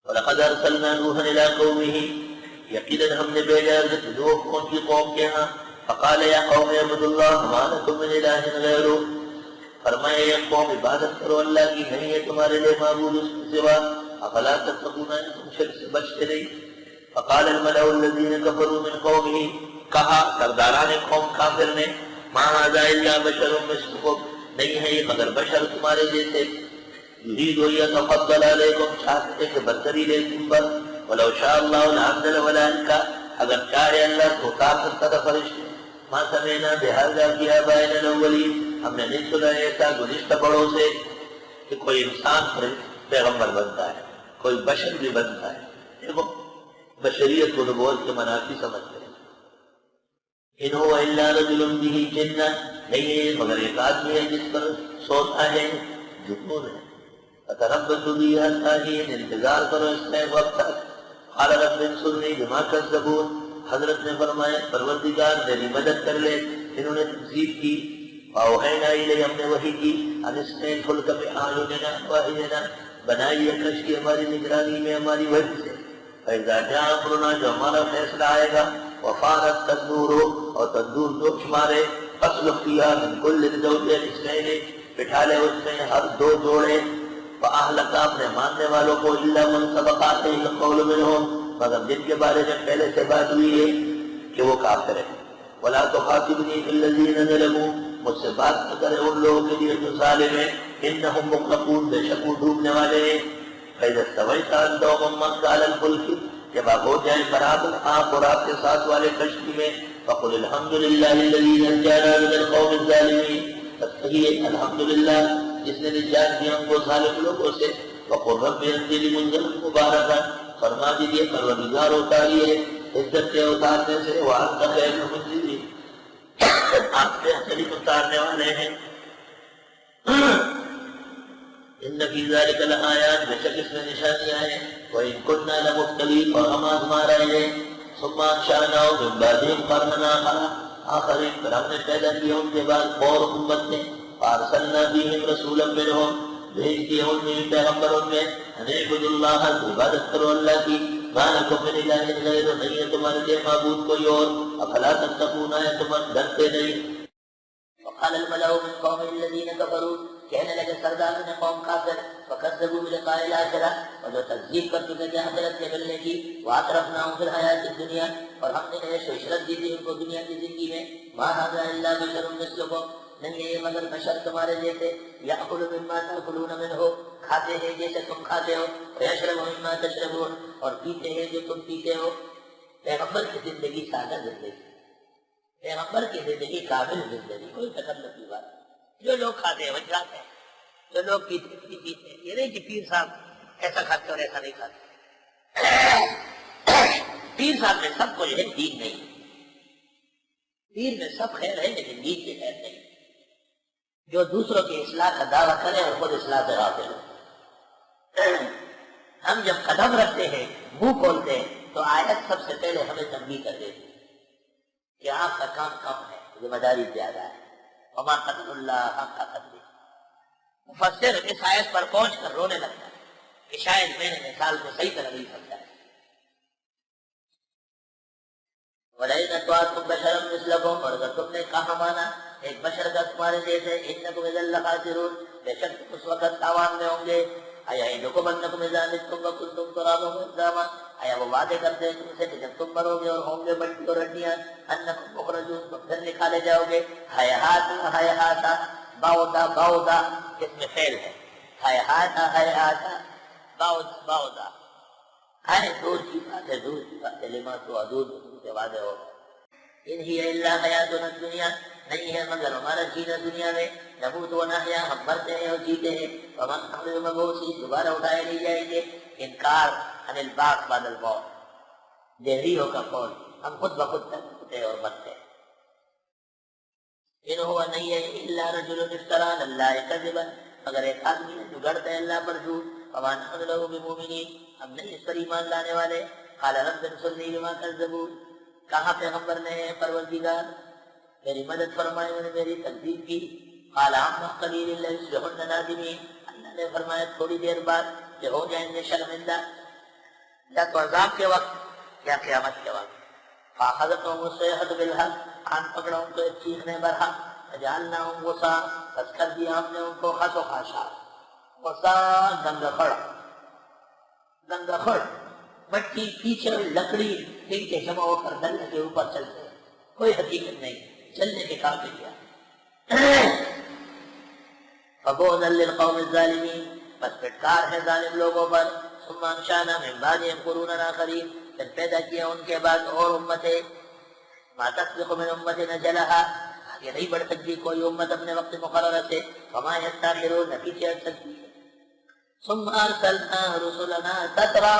وَلَقَدْ أَرْسَلْنَا نُوحًا إِلَىٰ قَوْمِهِ یقیناً ہم نے بھیجا نوح کو ان کی قوم کے ہاں فقال یا قوم اعبدوا اللہ ما لکم من الہ غیرہ فرمایا یہ قوم عبادت کرو اللہ کی نہیں ہے تمہارے لیے معبود اس کے سوا افلا تتقون تم شرک سے بچتے نہیں فقال الملأ الذین کفروا من قومه کہا سرداران قوم کافر نے ما ھذا الا بشر مثلکم نہیں ہے یہ مگر بشر تمہارے جیسے یرید ان یتفضل علیکم چاہتے کہ برتری لے تم پر ولو شاء اللہ لانزل ملائکہ اگر چاہے اللہ تو اتار سکتا تھا فرشتے ما سمعنا بہذا فی آبائنا الاولین ہم نے نہیں سنا ایسا گزشتہ بڑوں سے کہ کوئی انسان پیغمبر بنتا ہے کوئی بشر بھی بنتا ہے دیکھو بشریت کو نبوت کے منافی سمجھتے ہیں ان هو الا رجل به جنہ نہیں ہے مگر ایک آدمی ہے جس پر سوتا ہے جنون ہے فتربصوا به حتى حين انتظار کرو اس میں وقت تک قال رب انصرني بما كذبون حضرت نے فرمایا پروردگار میری مدد کر لے انہوں نے تکذیب کی فاوحینا الیہ ہم نے وحی کی ان اسنے فلک بأعیننا واحدنا بنائیے کشتی ہماری نگرانی میں ہماری وحی سے فإذا جاء امرنا جو ہمارا فیصلہ آئے گا وفارت تندور اور تندور جوش مارے فصل فیہا من کل زوجین اثنین بٹھا لے اس میں ہر دو جوڑے فأہلک اپنے ماننے والوں کو الا من سبق آتے القول منہم مگر جن کے بارے میں پہلے سے بات ہوئی ہے کہ وہ کافر ہے ولا تخاطبنی فی الذین ظلموا مجھ سے بات نہ کرے ان لوگوں کے لیے جو ظالم ہیں انہم مغرقون بے شک وہ ڈوبنے والے ہیں فإذا استويت أنت ومن معك على الفلك جب آپ ہو جائیں برابر آپ اور آپ کے ساتھ والے کشتی میں فقل الحمد للہ الذی نجانا من القوم الظالمین بس کہیے الحمدللہ جس نے نجات دیا ہم کو ظالم لوگوں سے وقل رب انزل منزلا مبارکا فرما دیجیے پروردگار اتاریے عزت سے اتارنے سے وانت خیر المنزلین آپ سے شریف اتارنے والے ہیں ان فی ذلک لآیات بے شک اس میں نشانیاں ہیں وإن كنا لمبتلین اور ہم آزما رہے ہیں ثم انشأناهم من بعدهم قرنا آخرین پھر ہم نے پیدا کیا ان کے بعد اور امت نے فارسلنا فیہم رسولا منہم بھیج دیا ان میں پیغمبر ان میں ان اعبدوا اللہ عبادت کرو اللہ کی ما لکم من الہ غیر نہیں ہے تمہارے لیے معبود کوئی اور افلا تتقون ہے تم ڈرتے نہیں وقال الملأ من قوم الذين كفروا کہنے لگے سرداروں نے قوم کافر فکذبوا بلقاء الآخرہ اور جو تکذیب کر چکے تھے آخرت کے ملنے کی واترفناهم في الحیاۃ الدنیا اور ہم نے عیش و عشرت دی تھی ان کو دنیا کی زندگی میں ما هذا الا بشر مثلکم نہیں ہے مگر بشر تمہارے جیسے یأکل مما تأکلون منہ کھاتے ہیں جیسے تم کھاتے ہو ویشرب مما تشربون اور پیتے ہیں جو تم پیتے ہو پیغمبر کی زندگی سادہ زندگی پیغمبر کی زندگی کامل زندگی کوئی تکلف کی بات جو لوگ کھاتے ہیں وہی کھاتے ہیں جو لوگ پیتے ہیں یہ نہیں کہ پیر صاحب ایسا کھاتے اور ایسا نہیں کھاتے پیر صاحب میں سب کچھ ہے دین نہیں پیر میں سب خیر ہے لیکن دین کی خیر نہیں جو دوسروں کی اصلاح کا دعویٰ کرے اور خود اصلاح سے غافل ہو ہم جب قدم رکھتے ہیں منہ کھولتے ہیں تو آیت سب سے پہلے ہمیں تنبیہ کر دیتی کہ آپ کا کام کم ہے ذمہ داری زیادہ ہے وما قدر اللہ حق کا قدر مفسر اس آیت پر پہنچ کر رونے لگتا ہے کہ شاید میں نے مثال کو صحیح طرح نہیں سمجھا وَلَئِنْ أَطَعْتُمْ بَشَرًا مِثْلَكُمْ اور اگر تم نے کہا مانا ایک بشر کا تمہارے جیسے إِنَّكُمْ إِذًا لَخَاسِرُونَ بے شک اس وقت تاوان میں ہوں گے أَيَعِدُكُمْ أَنَّكُمْ إِذَا مِتُّمْ وَكُنْتُمْ تُرَابًا وَعِظَامًا آیا وہ وعدے کرتے ہیں تم سے کہ جب تم مرو گے اور ہوں گے مٹی اور ہڈیاں أَنَّكُمْ مُخْرَجُونَ تم پھر نکالے جاؤ گے ہَيْهَاتَ باؤدا اس میں فعل ہے ہَيْهَاتَ باؤدا ہے دور کی بات ہے لما توعدون تم سے وعدے ہو ان ہی الا حیاتنا الدنیا نہیں ہے مگر ہمارا جینا دنیا میں نموت و نحیا ہم مرتے ہیں اور جیتے ہیں وما نحن بمبعوثین دوبارہ اٹھائے نہیں جائیں گے انکار عن البعث بعد الموت جہریوں کا قول ہم خود بخود ہوتے اور مرتے ہیں ان ہوا نہیں ہے الا رجل افترى علی اللہ کذبا مگر ایک آدمی ہے جو گڑتا ہے اللہ پر جھوٹ وما نحن له بمؤمنین ہم نہیں اس پر ایمان لانے والے قال رب انصرنی بما كذبون کہا پیغمبر نے پروردگار میری مدد فرمائے انہوں نے میری تکذیب کی قال عما قلیل ليصبحن نادمین اللہ نے فرمایا تھوڑی دیر بعد کہ ہو جائیں گے شرمندہ یا تو عذاب کے وقت یا قیامت کے وقت. فاخذتهم الصیحة بالحق، آن پکڑا ان کو ایک چیخنے برحق. فجعلناهم غثاء، بس کر دیا ہم نے ان کو خس و خاشاک. غثاء گنگخڑ، گنگخڑ مٹی کیچڑ لکڑی ان کے جمع ہو کر دریا کے اوپر چلتے ہیں، کوئی حقیقت نہیں، چلنے کے قابل کیا. فبعدا للقوم الظالمین، بس پٹکار ہے ظالم لوگوں پر. ثم انشأنا من بعدهم قرونا آخرین، پھر پیدا کیا ان کے بعد اور امتیں. ما تسبق من امة اجلها، آگے نہیں بڑھ سکتی کوئی امت اپنے وقت مقررہ سے. وما يستأخرون، نہ پیچھے ہٹ سکتی. ثم ارسلنا رسلنا تترا،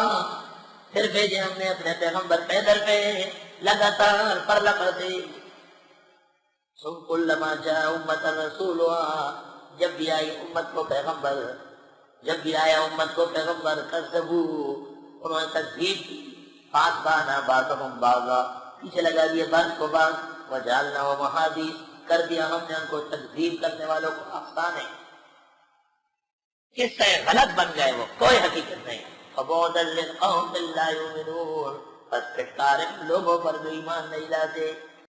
پھر بھیجے ہم نے اپنے پیغمبر پیدل پہ لگاتار پر لگاتے. ثم كلما جاء امة رسولها، جب بھی آئی امت کو پیغمبر، جب بھی آیا امت کو پیغمبر، کذبوا، انہوں نے تکذیب کی. فاتبعنا بعضهم بعضا، پیچھے لگا دیے بعض کو بعض. وجعلناهم احادیث، کر دیا ہم نے ان کو تکذیب کرنے والوں کو افسانے، کس سے غلط بن گئے، وہ کوئی حقیقت نہیں. فبعدا للقوم لا یؤمنون، بس پھٹکار لوگوں پر جو ایمان نہیں لاتے.